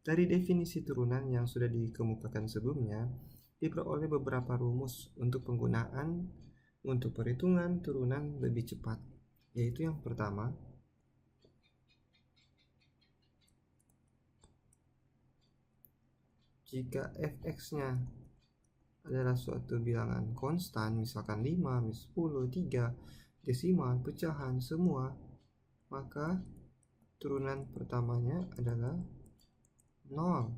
Dari definisi turunan yang sudah dikemukakan sebelumnya, diperoleh beberapa rumus untuk penggunaan untuk perhitungan turunan lebih cepat, yaitu yang pertama, jika fx-nya adalah suatu bilangan konstan, misalkan 5, 10, 3, desimal, pecahan, semua, maka turunan pertamanya adalah 0.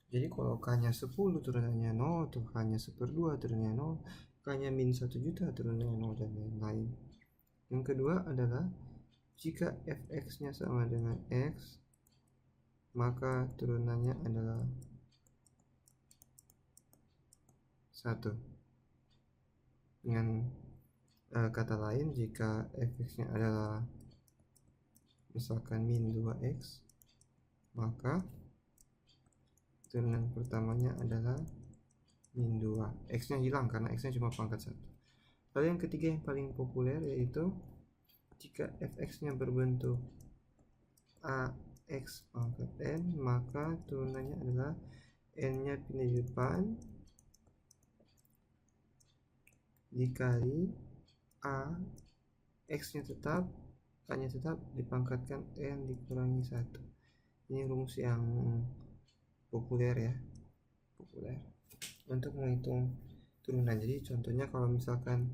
Jadi kalau k-nya 10 turunannya 0, atau k-nya 1/2 turunannya 0, k-nya min 1 juta turunannya 0, dan lain-lain. Yang kedua adalah jika fx-nya sama dengan x, maka turunannya adalah 1. Dengan kata lain, jika fx-nya adalah misalkan min 2x, maka turunan pertamanya adalah min 2. X-nya hilang karena X-nya cuma pangkat 1. Lalu yang ketiga yang paling populer, yaitu jika fx-nya berbentuk ax pangkat n, maka turunannya adalah n-nya pindah di depan dikali a, x-nya tetap, k-nya tetap, dipangkatkan n dikurangi 1. Ini rumus yang populer ya, populer untuk menghitung turunan. Jadi contohnya kalau misalkan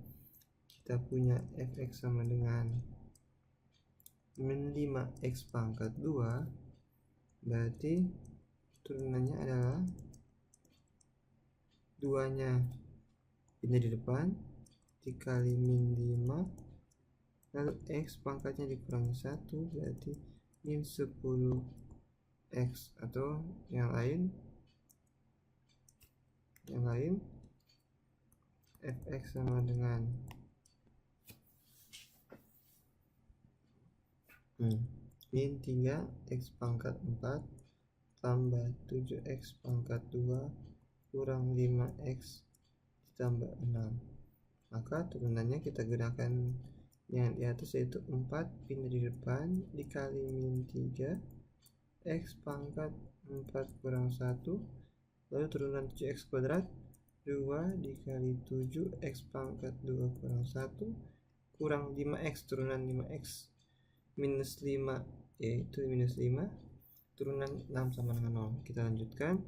kita punya fx sama dengan min 5x pangkat 2, berarti turunannya adalah 2-nya pindah di depan dikali min 5, lalu x pangkatnya dikurangi 1, berarti min 10x, atau yang lain fx sama dengan min 3x pangkat 4 tambah 7x pangkat 2 kurang 5x ditambah 6. Maka turunannya kita gunakan yang di atas, yaitu 4 pindah di depan dikali min 3 x pangkat 4 kurang 1, lalu turunan 7x kuadrat 2 dikali 7x pangkat 2 kurang 1 kurang 5x, turunan 5x minus 5, yaitu minus 5, turunan 6 sama dengan 0. Kita lanjutkan,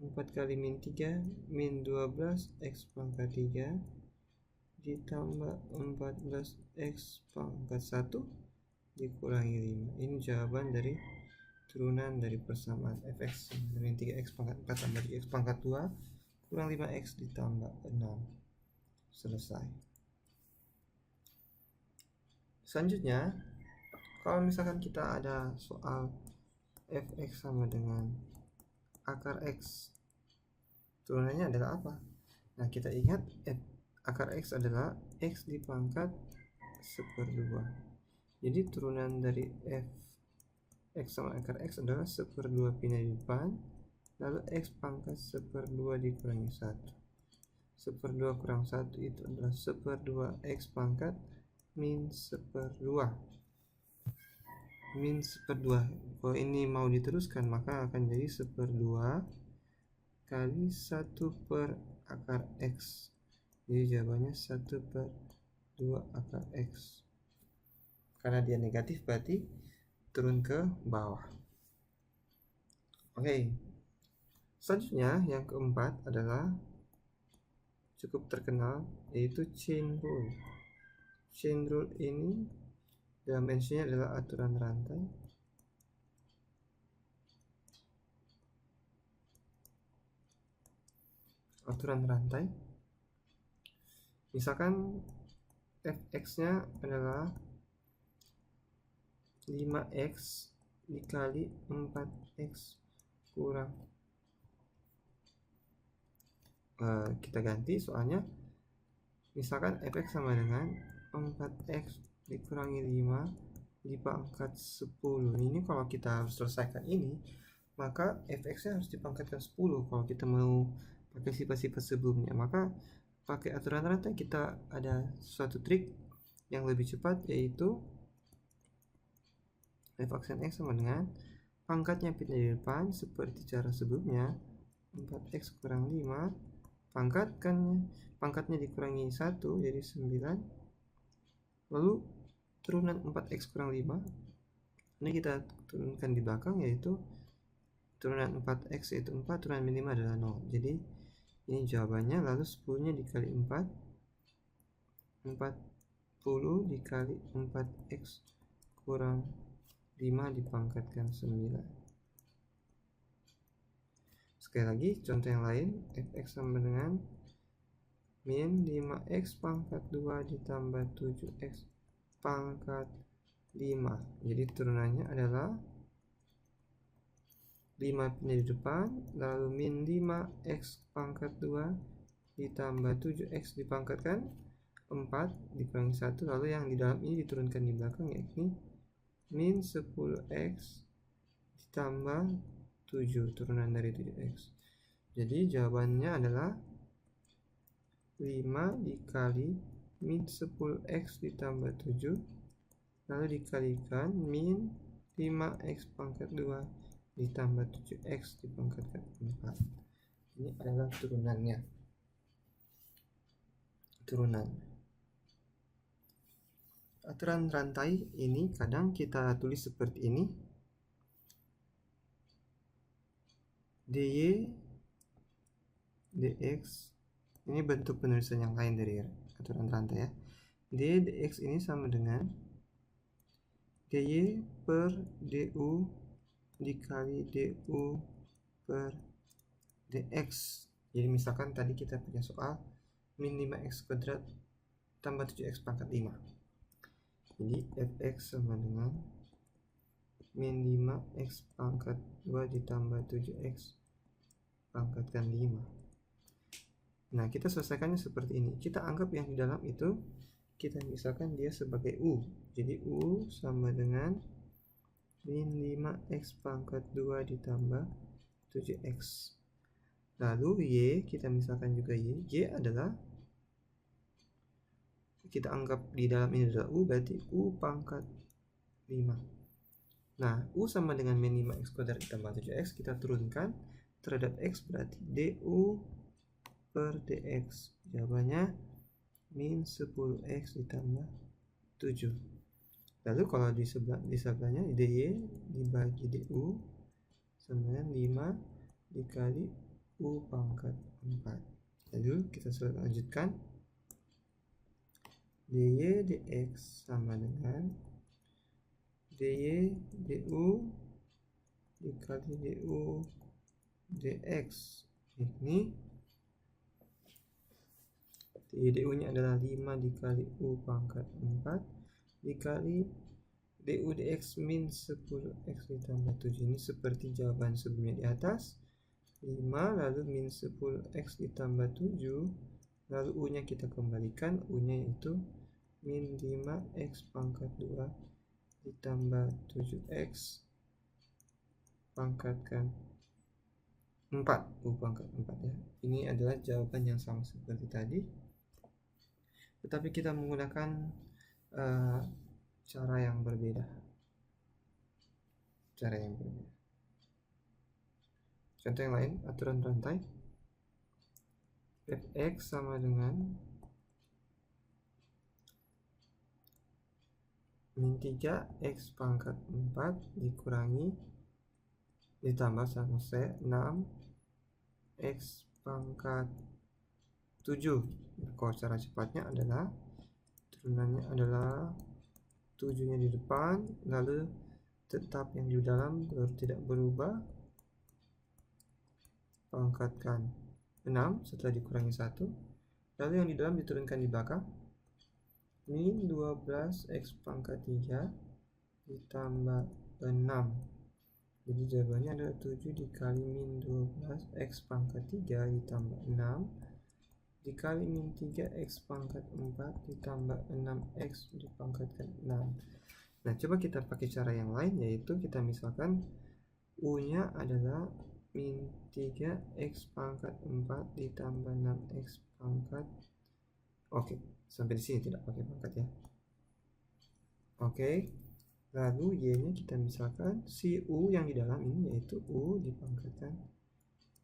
4 kali min 3 min 12x pangkat 3 ditambah 14x pangkat 1 dikurangi 5. Ini jawaban dari turunan dari persamaan fx min 3x pangkat 4 tambah 3x pangkat 2 kurang 5x ditambah 6. Selesai. Selanjutnya, kalau misalkan kita ada soal fx sama dengan akar x, turunannya adalah apa? Nah, kita ingat akar x adalah x dipangkat 1/2. Jadi turunan dari fx sama akar x adalah 1/2 pindah di depan, lalu x pangkat 1/2 dikurangi 1. 1/2 kurang 1 itu adalah 1/2 x pangkat min 1/2. Min 1/2. Kalau ini mau diteruskan, maka akan jadi 1/2 kali 1 per akar x. Jadi jawabannya 1/2 akar x. Karena dia negatif, berarti turun ke bawah. Oke. Selanjutnya yang keempat adalah cukup terkenal, yaitu chain rule. Chain rule ini dimensinya adalah aturan rantai. Aturan rantai. Misalkan fx-nya adalah 5x dikali 4x kurang, kita ganti soalnya, misalkan fx sama dengan 4x dikurangi 5 dipangkat 10. Ini kalau kita harus selesaikan ini, maka fx-nya harus dipangkatkan 10 kalau kita mau pakai sifat-sifat sebelumnya. Maka pakai aturan rantai kita ada suatu trik yang lebih cepat, yaitu f aksen x sama dengan pangkatnya pindah di depan seperti cara sebelumnya, 4x kurang 5, pangkatnya dikurangi 1 jadi 9, lalu turunan 4x kurang 5 ini kita turunkan di belakang, yaitu turunan 4x yaitu 4, turunan min 5 adalah 0. Jadi ini jawabannya, lalu 10 nya dikali 4, 40 dikali 4x kurang 5 dipangkatkan 9. Sekali lagi contoh yang lain, fx sama dengan min 5x pangkat 2 ditambah 7x pangkat 5. Jadi turunannya adalah 5 pindah di depan, lalu min 5x pangkat 2 ditambah 7x dipangkatkan 4 dikurangi 1, lalu yang di dalam ini diturunkan di belakang, yakni min 10x ditambah 7 turunan dari 7x. Jadi jawabannya adalah 5 dikali min 10x ditambah 7 lalu dikalikan min 5x pangkat 2 ditambah 7x dipangkatkan 4. Ini adalah turunannya. Aturan rantai ini kadang kita tulis seperti ini, dy dx, ini bentuk penulisan yang lain dari aturan rantai ya. dy dx ini sama dengan dy per du dikali du per dx. Jadi misalkan tadi kita punya soal min 5x kuadrat tambah 7x pangkat 5. Jadi fx sama dengan min 5x pangkat 2 ditambah 7x pangkatkan 5. Nah, kita selesaikannya seperti ini. Kita anggap yang di dalam itu, kita misalkan dia sebagai u. Jadi u sama dengan min 5x pangkat 2 ditambah 7x. Lalu y, kita misalkan juga y adalah, kita anggap di dalam ini adalah u, berarti u pangkat 5. Nah, u sama dengan min 5x kuadrat ditambah 7x, kita turunkan terhadap x, berarti du per dx. Jawabannya min 10x ditambah 7. Lalu kalau di sebelahnya dy dibagi du sama dengan 5 dikali u pangkat 4. Lalu kita lanjutkan, dy dx sama dengan dy du dikali du dx. Ini du nya adalah 5 dikali u pangkat 4 dikali du dx min 10x ditambah 7. Ini seperti jawaban sebelumnya di atas, 5 lalu min 10x ditambah 7, lalu u nya kita kembalikan, u nya yaitu min 5x pangkat 2 ditambah 7x pangkatkan 4, u pangkat 4 ya. Ini adalah jawaban yang sama seperti tadi, tetapi kita menggunakan cara yang berbeda. Contoh yang lain, aturan rantai, fx sama dengan min 3x pangkat 4 dikurangi ditambah sama 6x pangkat 7. Kalau cara cepatnya adalah turunannya adalah 7 nya di depan, lalu tetap yang di dalam tidak berubah, pangkatkan 6 setelah dikurangi 1, lalu yang di dalam diturunkan di belakang, min 12x pangkat 3 ditambah 6. Jadi jawabannya adalah 7 dikali min 12x pangkat 3 ditambah 6 dikali min 3x pangkat 4 ditambah 6x dipangkatkan 6. Nah, coba kita pakai cara yang lain, yaitu kita misalkan u nya adalah min 3x pangkat 4 ditambah 6x pangkat. Oke, sampai di sini tidak pakai pangkat ya. Oke, Lalu y-nya kita misalkan si u yang di dalam ini yaitu u dipangkatkan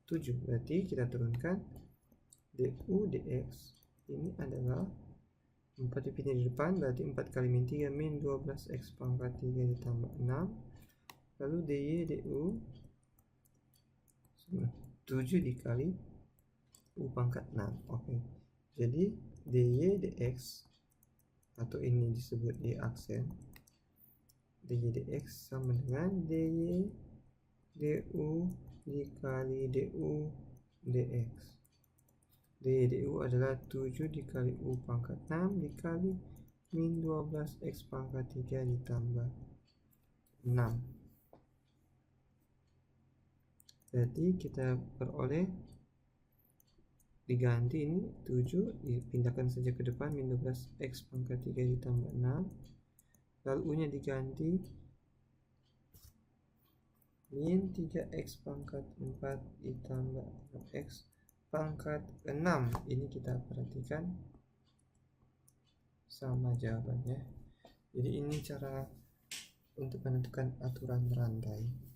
7. Berarti kita turunkan du dx ini adalah 4 dipindah di depan, berarti 4 kali min 3 min 12x pangkat 3 ditambah 6. Lalu dy du 7 dikali u pangkat 6. Oke. Jadi dy dx atau ini disebut y aksen, dy dx sama dengan dy du dikali du dx. dy du adalah 7 dikali u pangkat 6 dikali min 12x pangkat 3 ditambah 6. Berarti kita peroleh, diganti ini 7 dipindahkan saja ke depan, min 12x pangkat 3 ditambah 6. Lalu u nya diganti min 3x pangkat 4 ditambah x pangkat 6. Ini kita perhatikan sama jawabannya. Jadi ini cara untuk menentukan aturan rantai.